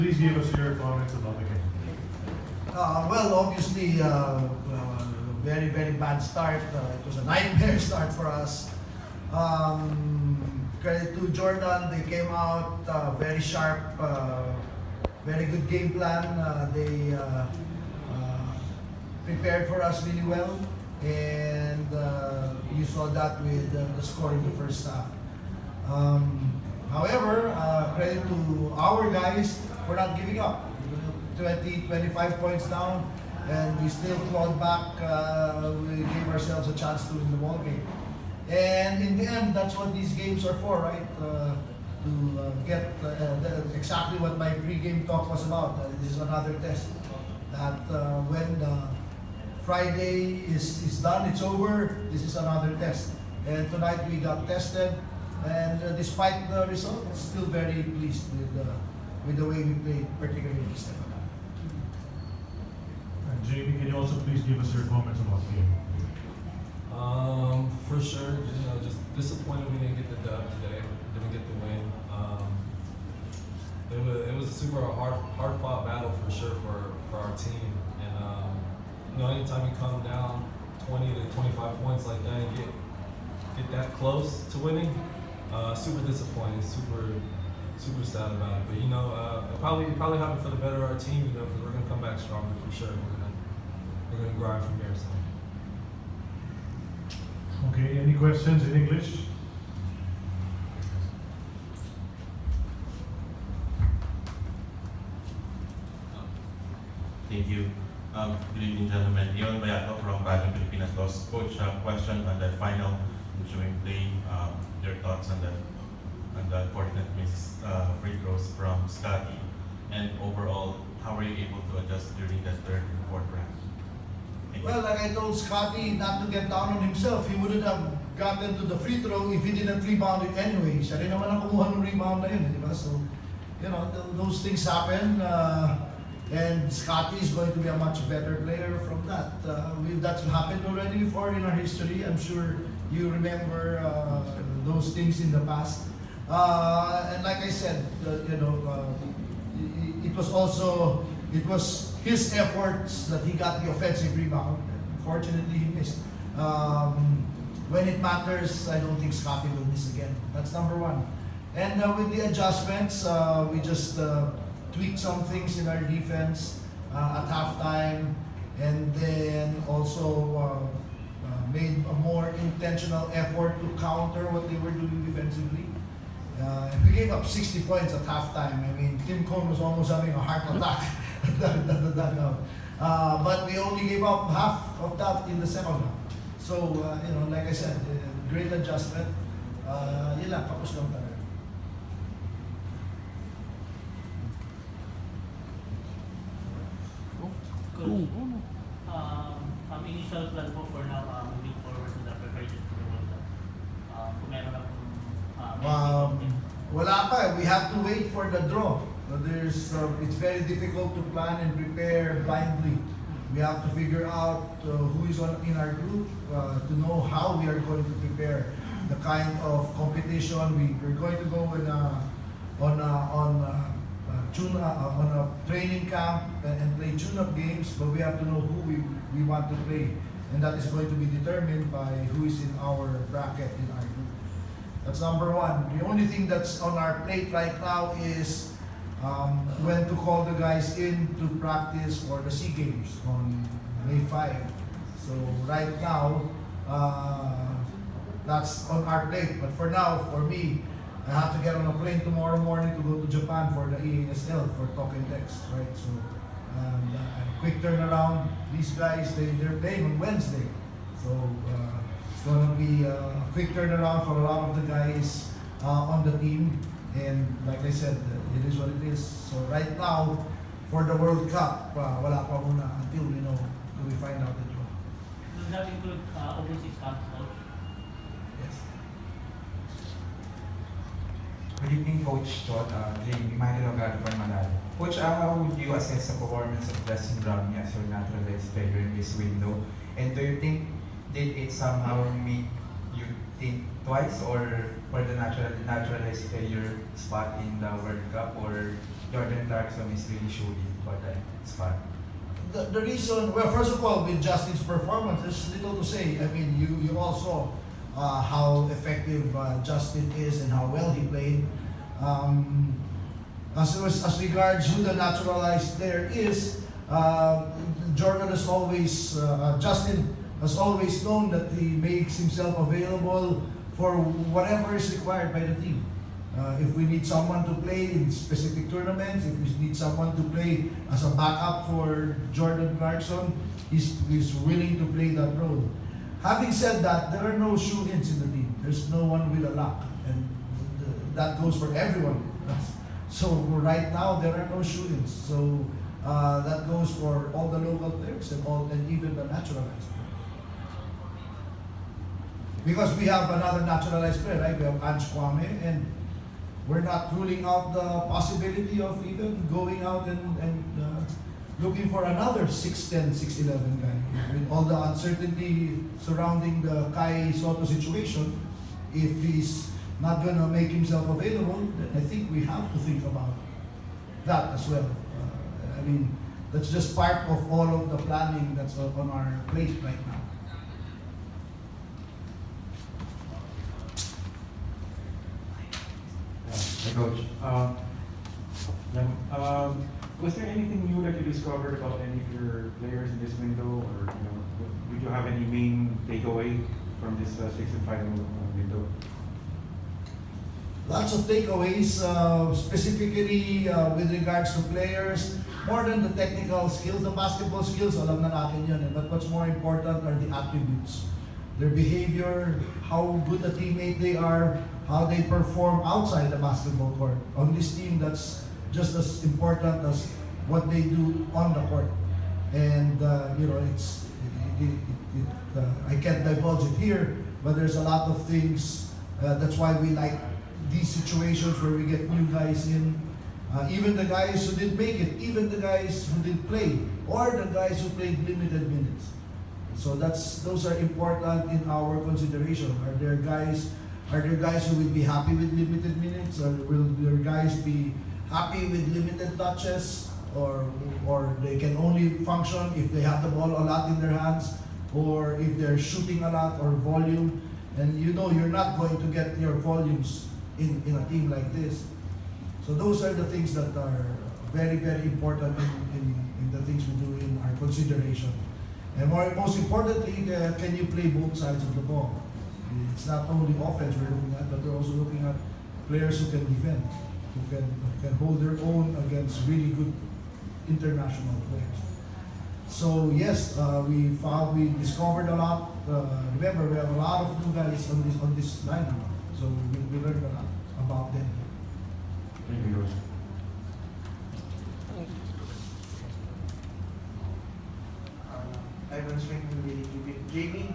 Please give us your comments about the game. Well, obviously, very, very bad start. It was a nightmare start for us. Credit to Jordan, they came out very sharp, very good game plan. They prepared for us really well, and you saw that with the score in the first half. However, credit to our guys for not giving up. 20, 25 points down, and we still clawed back. We gave ourselves a chance to win the ball game. And in the end, that's what these games are for, right? To get exactly what my pre-game talk was about. This is another test. That when Friday is done, it's over, this is another test. And tonight we got tested, and despite the result, still very pleased with the way we played, particularly this time. And JB, can you also please give us your comments about the game? For sure, just disappointed we didn't get the dub today, didn't get the win. It was a super hard fought battle for sure for our team, and anytime you come down 20 to 25 points like that and get that close to winning, super disappointed, super sad about it. But it probably happened for the better of our team, because we're gonna come back stronger for sure. We're gonna grind from here. So. Okay, any questions in English? Thank you. Good evening, gentlemen. Leon Bayato from Gilas Pilipinas. Coach, question on the final showing play. Your thoughts on the unfortunate missed free throws from Scotty, and overall, how were you able to adjust during the third and fourth round? Well, like I told Scotty not to get down on himself, he wouldn't have gotten to the free throw if he didn't rebound it anyway. Siya rin naman ang kumuha ng rebound na yun, di ba? So, those things happen, and Scotty is going to be a much better player from that. That's happened already before in our history. I'm sure you remember those things in the past. And like I said, it was his efforts that he got the offensive rebound. Fortunately, he missed. When it matters, I don't think Scotty will miss again. That's number one. And with the adjustments, we just tweaked some things in our defense at halftime, and then also made a more intentional effort to counter what they were doing defensively. We gave up 60 points at halftime. I mean, Tim Cone was almost having a heart attack at the dugout. But we only gave up half of that in the second half. So, like I said, great adjustment. Yun lang, tapos lang talaga. Initial plan po for now, moving forward to the preparation for the World Cup. Kung meron na Wala pa. We have to wait for the draw. It's very difficult to plan and prepare blindly. We have to figure out who is in our group to know how we are going to prepare the kind of competition. We're going to go on a training camp and play tune-up games, but we have to know who we want to play, and that is going to be determined by who is in our bracket in our group. That's number one. The only thing that's on our plate right now is when to call the guys in to practice for the SEA Games on May 5. So right now, that's on our plate. But for now, for me, I have to get on a plane tomorrow morning to go to Japan for the EASL for talk and text, right? So, quick turnaround. These guys, they're playing on Wednesday. So, it's going to be a quick turnaround for a lot of the guys on the team. And like I said, it is what it is. So right now, for the World Cup, wala pa muna until we find out the draw. Does that include overseas camps, coach? Yes. Good evening, Coach Chot. Jamie Manilogado from Manalo. Coach, how would you assess the performance of Dustin Brownie as your naturalized player in this window? And do you think did it somehow make you think twice or for the naturalized player spot in the World Cup, or Jordan Clarkson is really shooting for that spot? The reason, well, first of all, with Justin's performance, there's little to say. I mean, you all saw how effective Justin is and how well he played. As regards who the naturalized player is, Jordan has always, Justin has always known that he makes himself available for whatever is required by the team. If we need someone to play in specific tournaments, if we need someone to play as a backup for Jordan Clarkson, he's willing to play that role. Having said that, there are no shoe-ins in the team. There's no one with a lock, and that goes for everyone. So right now, there are no shoe-ins. So that goes for all the local players and even the naturalized players. Because we have another naturalized player, right? We have Ange Kwame, and we're not ruling out the possibility of even going out and looking for another 6'10", 6'11" guy. With all the uncertainty surrounding the Kai Soto situation, if he's not going to make himself available, then I think we have to think about that as well. I mean, that's just part of all of the planning that's on our plate right now. Hey Coach, was there anything new that you discovered about any of your players in this window, or did you have any main takeaway from this sixth and final window? Lots of takeaways, specifically with regards to players, more than the technical skills, the basketball skills, alam na natin yun. But what's more important are the attributes. Their behavior, how good a teammate they are, how they perform outside the basketball court. On this team, that's just as important as what they do on the court. And I can't divulge it here, but there's a lot of things. That's why we like these situations where we get new guys in, even the guys who didn't make it, even the guys who didn't play, or the guys who played limited minutes. So those are important in our consideration. Are there guys who will be happy with limited minutes, or will their guys be happy with limited touches, or they can only function if they have the ball a lot in their hands, or if they're shooting a lot, or volume. And you're not going to get your volumes in a team like this. So those are the things that are very, very important in the things we do in our consideration. And most importantly, can you play both sides of the ball? It's not only offense we're looking at, but we're also looking at players who can defend, who can hold their own against really good international players. So yes, we discovered a lot. Remember, we have a lot of new guys on this lineup, so we learned a lot about them. Thank you, Coach. Ivan Swing from the TV. Jamie,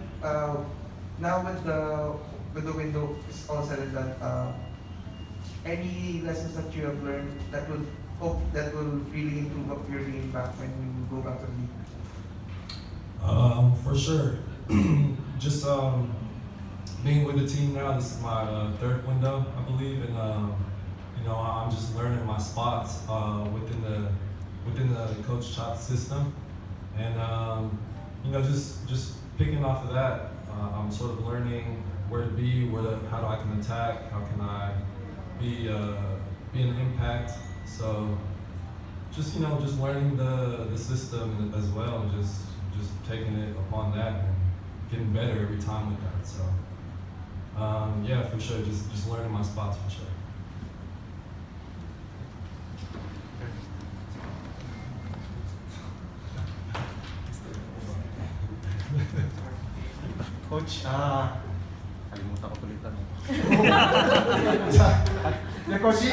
now with the window is all said and done, any lessons that you have learned that will really improve your game back when you go back to the league? For sure. Just being with the team now, this is my third window, I believe, and I'm just learning my spots within the Coach Chot system, and just picking off of that, I'm sort of learning where to be, how I can attack, how can I be an impact. So just learning the system as well, and just taking it upon that and getting better every time with that. So yeah, for sure, just learning my spots for sure. Coach, kalimutan ko tuloy tanong. Coach,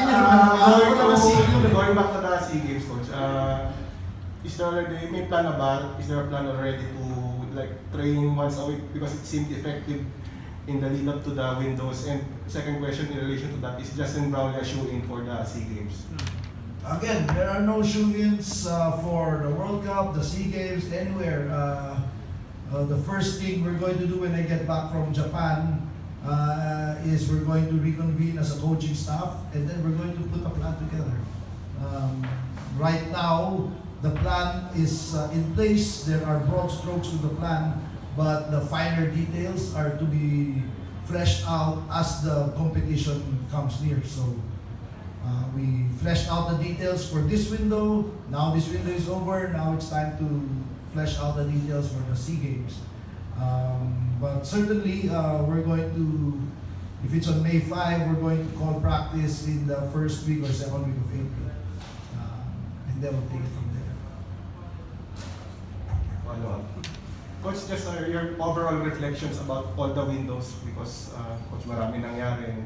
Going back to the SEA Games, Coach, is there a plan already to train once a week, because it seemed effective in the lead up to the windows? And second question in relation to that, is Justin Brownlee a shoe-in for the SEA Games? Again, there are no shoe-ins for the World Cup, the SEA Games, anywhere. The first thing we're going to do when I get back from Japan is we're going to reconvene as a coaching staff, and then we're going to put a plan together. Right now, the plan is in place. There are broad strokes to the plan, but the finer details are to be fleshed out as the competition comes near. So we fleshed out the details for this window. Now this window is over. Now it's time to flesh out the details for the SEA Games. But certainly, we're going to, if it's on May 5, we're going to call practice in the first week or second week of April. And then we'll take it from there. Follow-up. Coach, just your overall reflections about all the windows because Coach, marami nangyari and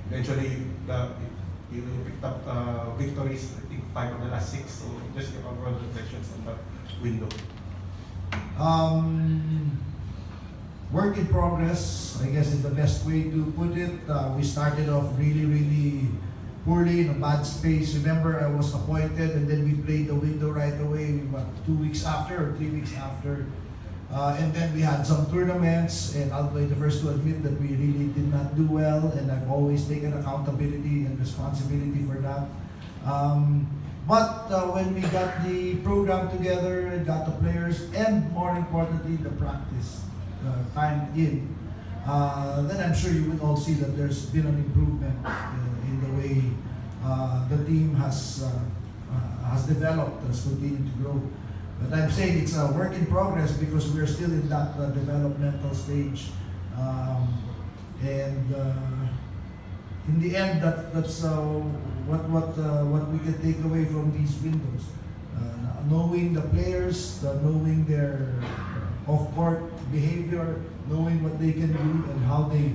eventually you picked up victories, I think 5 of the last 6. So just your overall reflections on that window. Work in progress, I guess is the best way to put it. We started off really poorly in a bad space. Remember, I was appointed and then we played the window right away, 2 weeks after or 3 weeks after. And then we had some tournaments, and I'll be the first to admit that we really did not do well, and I've always taken accountability and responsibility for that. But when we got the program together, got the players, and more importantly, the practice time in, then I'm sure you will all see that there's been an improvement in the way the team has developed, has continued to grow. But I'm saying it's a work in progress because we're still in that developmental stage. In the end, that's what we can take away from these windows. Knowing the players, knowing their off-court behavior, knowing what they can do and how they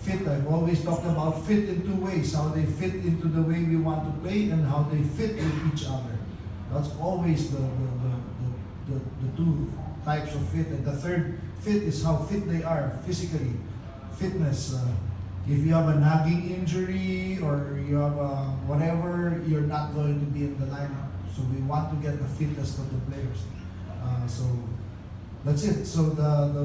fit. I've always talked about fit in 2 ways: how they fit into the way we want to play and how they fit with each other. That's always the 2 types of fit. And the third fit is how fit they are physically. Fitness. If you have a nagging injury or you have whatever, you're not going to be in the lineup. So we want to get the fitness of the players. So that's it. So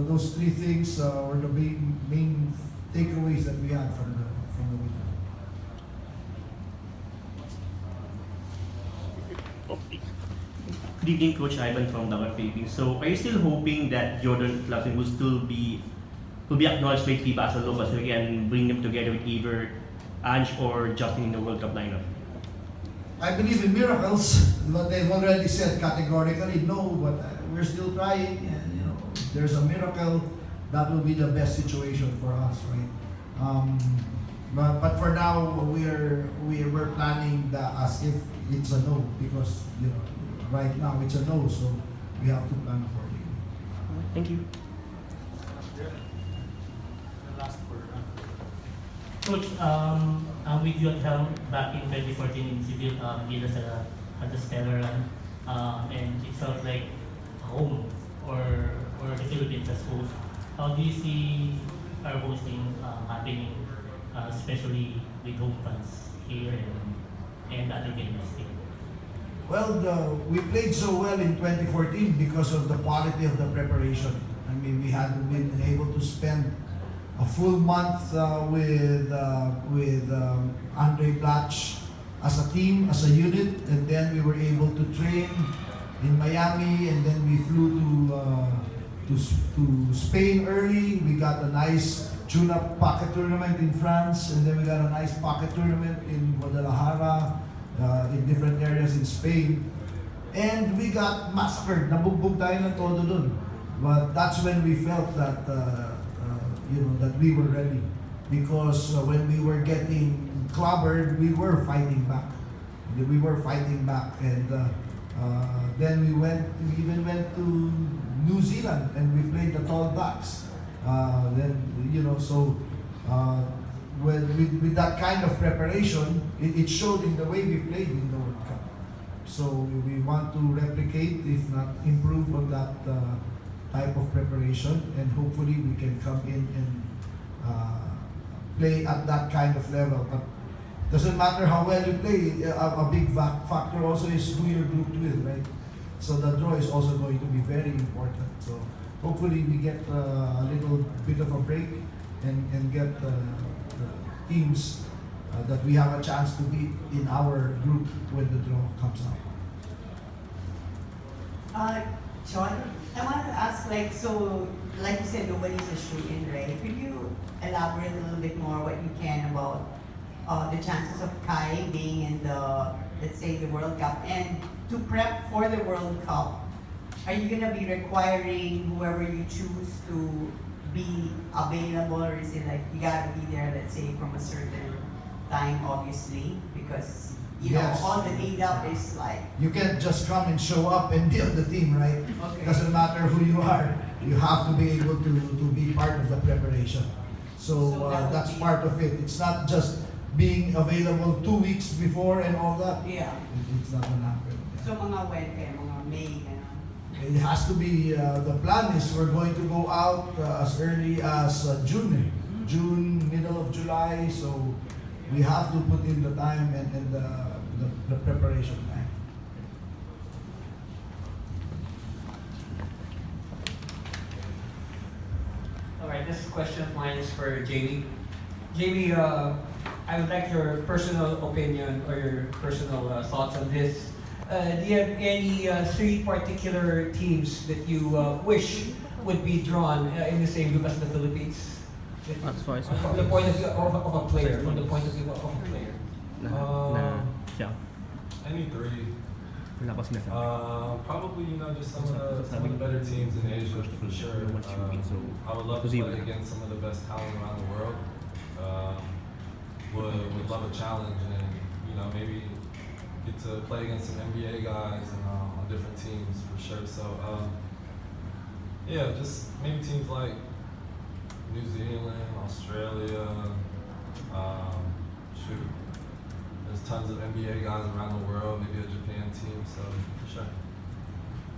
those 3 things were the main takeaways that we had from the weekend. Good evening, Coach Ivan from Gilas Pilipinas. So, are you still hoping that Jordan Clarkson will still be acknowledged by FIBA as a local so we can bring them together with either Ange or Justin in the World Cup lineup? I believe in miracles, but they've already said categorically no, but we're still trying, and if there's a miracle, that will be the best situation for us, right? But for now, we're planning as if it's a no, because right now it's a no, so we have to plan accordingly. Thank you. Coach, with you at helm back in 2014 in Seville, Gilas had a stellar run, and it felt like home or the Philippines as host. How do you see our hosting happening, especially with home fans here and other games? Well, we played so well in 2014 because of the quality of the preparation. I mean, we had been able to spend a full month with Andre Blatch as a team, as a unit, and then we were able to train in Miami, and then we flew to Spain early. We got a nice tune-up pocket tournament in France, and then we got a nice pocket tournament in Guadalajara, in different areas in Spain. And we got massacred. Nabugbog tayo ng todo dun. But that's when we felt that that we were ready, because when we were getting clobbered, we were fighting back. And then we even went to New Zealand and we played the Tall Blacks. With that kind of preparation, it showed in the way we played in the World Cup. So we want to replicate, if not improve on that type of preparation, and hopefully we can come in and play at that kind of level. But doesn't matter how well you play, a big factor also is who you're grouped with, right? So the draw is also going to be very important. So hopefully we get a little bit of a break and get the teams that we have a chance to beat in our group when the draw comes out. Chot, I want to ask, like, so, like you said, nobody's a shoe-in, right? Could you elaborate a little bit more what you can about the chances of Kai being in the, let's say, the World Cup? And to prep for the World Cup, are you going to be requiring whoever you choose to be available, or is it like you got to be there, let's say, from a certain time, obviously, because you Yes. know all the lead up is like, You can't just come and show up and be on the team, right? okay. Doesn't matter who you are. You have to be able to be part of the preparation. So So that would that's be- part of it. It's not just being available 2 weeks before and all that. Yeah. It's not gonna happen. So mga when kayo, mga May, gano'n. It has to be, the plan is we're going to go out as early as June. June, middle of July, so we have to put in the time and the preparation time. Alright, this question of mine is for Jamie. Jamie, I would like your personal opinion or your personal thoughts on this. Do you have any three particular teams that you wish would be drawn in the same group as the Philippines? As far as From the point of view of a player, from the point of view of a player. siya. Any three. Wala ko sinasabi. Probably, just some of the better teams in Asia for sure. I would love to play against some of the best talent around the world. Would love a challenge and maybe get to play against some NBA guys and on different teams for sure. So yeah, just maybe teams like New Zealand, Australia. There's tons of NBA guys around the world, maybe a Japan team, so for sure.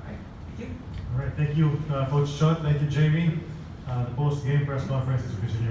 Alright, thank you. All right, thank you, Coach Chot. Thank you, Jamie. The post-game press conference is officially over.